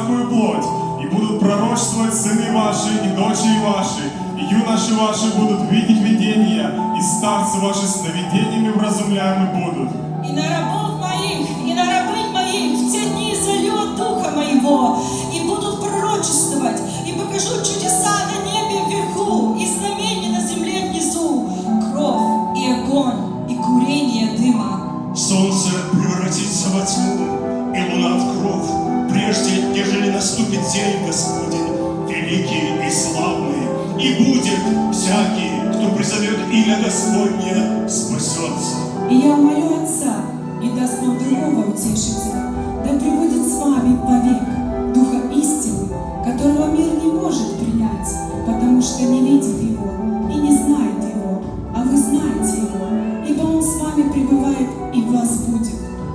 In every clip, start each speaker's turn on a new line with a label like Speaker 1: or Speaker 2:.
Speaker 1: всякую плоть, и будут пророчествовать сыны ваши и дочери ваши, и юноши ваши будут видеть видения, и старцы ваши сновидениями вразумляемы будут.
Speaker 2: И на рабов моих, и на рабынь моих в те дни залью от духа моего, и будут пророчествовать, и покажу чудеса на небе вверху, и знамения на земле внизу, кровь и огонь, и курение дыма.
Speaker 3: Солнце превратится во тьму, и луна в кровь, прежде нежели наступит день Господень, великий и славный, и будет всякий, кто призовет имя Господне, спасется.
Speaker 4: И я умолю Отца, и даст нам другого утешителя, да пребудет с вами вовек Духа истины, которого мир не может принять, потому что не видит Его и не знает Его, а вы знаете Его, ибо Он с вами пребывает и в вас будет.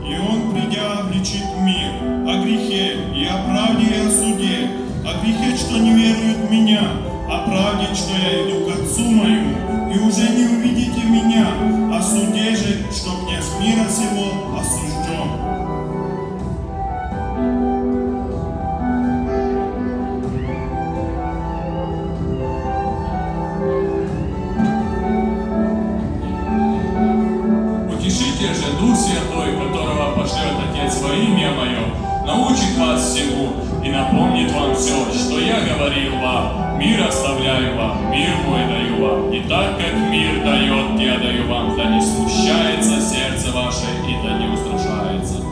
Speaker 1: И он, придя, обличит мир о грехе и о правде и о суде, о грехе, что не веруют в меня, о правде, что я иду к Отцу моему, и уже не увидите меня, о суде же, что князь мира сего осужден.
Speaker 5: Утешитель же, Дух Святой, которого пошлет Отец во имя Мое, научит вас всему и напомнит вам все, что я говорил вам. Мир оставляю вам, мир мой даю вам. И так, как мир дает, я даю вам, да не смущается сердце ваше и да не устрашается.